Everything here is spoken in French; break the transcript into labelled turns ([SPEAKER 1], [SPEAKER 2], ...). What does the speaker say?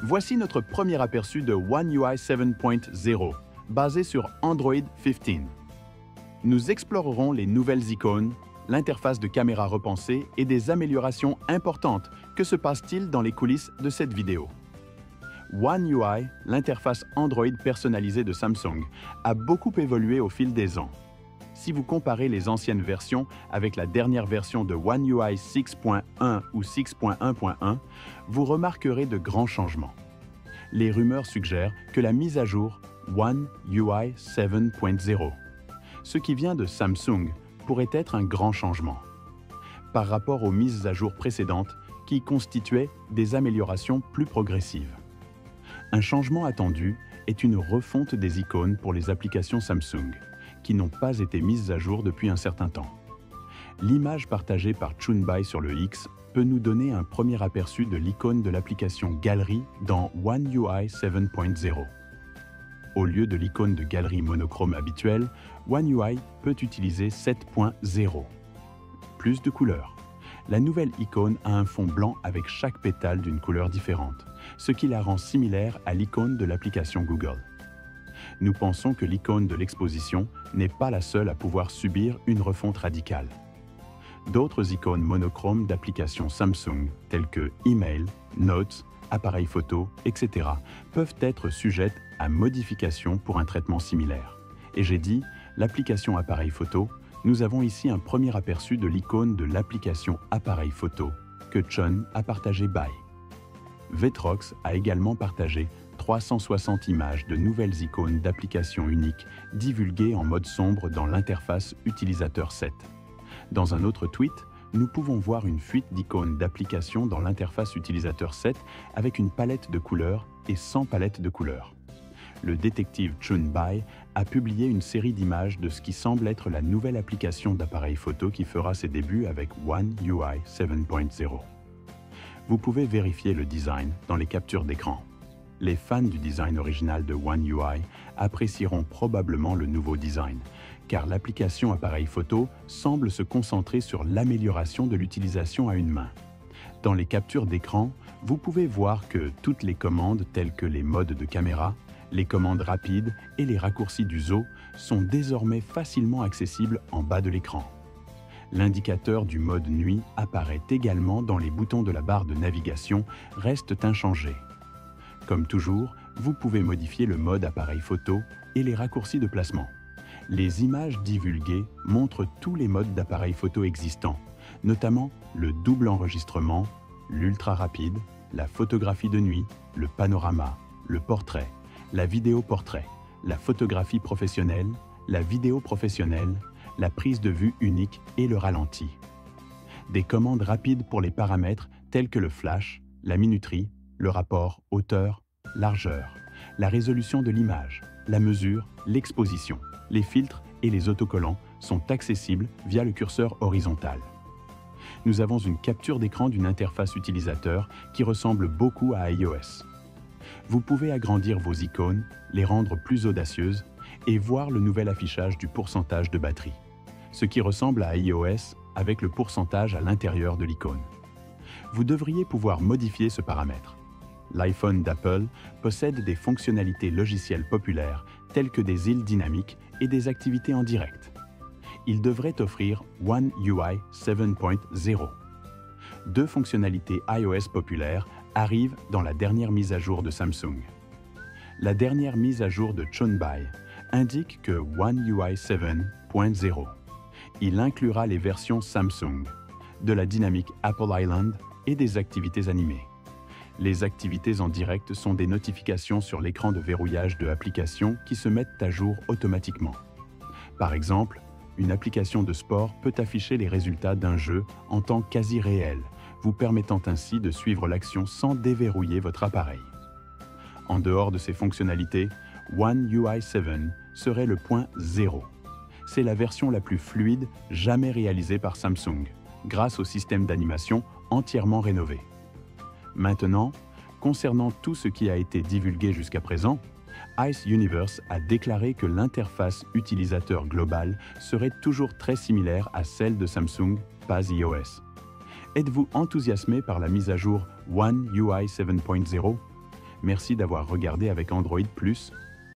[SPEAKER 1] Voici notre premier aperçu de One UI 7.0, basé sur Android 15. Nous explorerons les nouvelles icônes, l'interface de caméra repensée et des améliorations importantes. Que se passe-t-il dans les coulisses de cette vidéo? One UI, l'interface Android personnalisée de Samsung, a beaucoup évolué au fil des ans. Si vous comparez les anciennes versions avec la dernière version de One UI 6.1 ou 6.1.1, vous remarquerez de grands changements. Les rumeurs suggèrent que la mise à jour One UI 7.0, ce qui vient de Samsung, pourrait être un grand changement par rapport aux mises à jour précédentes qui constituaient des améliorations plus progressives. Un changement attendu est une refonte des icônes pour les applications Samsung, qui n'ont pas été mises à jour depuis un certain temps. L'image partagée par Chunbai sur le X peut nous donner un premier aperçu de l'icône de l'application Galerie dans One UI 7.0. Au lieu de l'icône de galerie monochrome habituelle, One UI peut utiliser 7.0. Plus de couleurs. La nouvelle icône a un fond blanc avec chaque pétale d'une couleur différente, ce qui la rend similaire à l'icône de l'application Google. Nous pensons que l'icône de l'exposition n'est pas la seule à pouvoir subir une refonte radicale. D'autres icônes monochromes d'applications Samsung, telles que Email, Notes, appareils photo, etc., peuvent être sujettes à modification pour un traitement similaire. Et j'ai dit, l'application appareil photo, nous avons ici un premier aperçu de l'icône de l'application appareil photo que Chun a partagé by. Vetrox a également partagé 360 images de nouvelles icônes d'applications uniques divulguées en mode sombre dans l'interface utilisateur 7. Dans un autre tweet, nous pouvons voir une fuite d'icônes d'applications dans l'interface utilisateur 7 avec une palette de couleurs et sans palette de couleurs. Le détective Chunbai a publié une série d'images de ce qui semble être la nouvelle application d'appareil photo qui fera ses débuts avec One UI 7.0. Vous pouvez vérifier le design dans les captures d'écran. Les fans du design original de One UI apprécieront probablement le nouveau design, car l'application appareil photo semble se concentrer sur l'amélioration de l'utilisation à une main. Dans les captures d'écran, vous pouvez voir que toutes les commandes telles que les modes de caméra, les commandes rapides et les raccourcis d'uso sont désormais facilement accessibles en bas de l'écran. L'indicateur du mode nuit apparaît également dans les boutons de la barre de navigation, restent inchangés. Comme toujours, vous pouvez modifier le mode appareil photo et les raccourcis de placement. Les images divulguées montrent tous les modes d'appareil photo existants, notamment le double enregistrement, l'ultra rapide, la photographie de nuit, le panorama, le portrait, la vidéo portrait, la photographie professionnelle, la vidéo professionnelle, la prise de vue unique et le ralenti. Des commandes rapides pour les paramètres tels que le flash, la minuterie, le rapport hauteur, largeur, la résolution de l'image, la mesure, l'exposition, les filtres et les autocollants sont accessibles via le curseur horizontal. Nous avons une capture d'écran d'une interface utilisateur qui ressemble beaucoup à iOS. Vous pouvez agrandir vos icônes, les rendre plus audacieuses et voir le nouvel affichage du pourcentage de batterie, ce qui ressemble à iOS avec le pourcentage à l'intérieur de l'icône. Vous devriez pouvoir modifier ce paramètre. L'iPhone d'Apple possède des fonctionnalités logicielles populaires telles que des îles dynamiques et des activités en direct. Il devrait offrir One UI 7.0. Deux fonctionnalités iOS populaires arrivent dans la dernière mise à jour de Samsung. La dernière mise à jour de Chunbai indique que One UI 7.0. Il inclura les versions Samsung, de la dynamique Apple Island et des activités animées. Les activités en direct sont des notifications sur l'écran de verrouillage de l'application qui se mettent à jour automatiquement. Par exemple, une application de sport peut afficher les résultats d'un jeu en temps quasi réel, vous permettant ainsi de suivre l'action sans déverrouiller votre appareil. En dehors de ces fonctionnalités, One UI 7 serait le point 0. C'est la version la plus fluide jamais réalisée par Samsung, grâce au système d'animation entièrement rénové. Maintenant, concernant tout ce qui a été divulgué jusqu'à présent, Ice Universe a déclaré que l'interface utilisateur globale serait toujours très similaire à celle de Samsung, pas iOS. Êtes-vous enthousiasmé par la mise à jour One UI 7.0 ? Merci d'avoir regardé avec Android Plus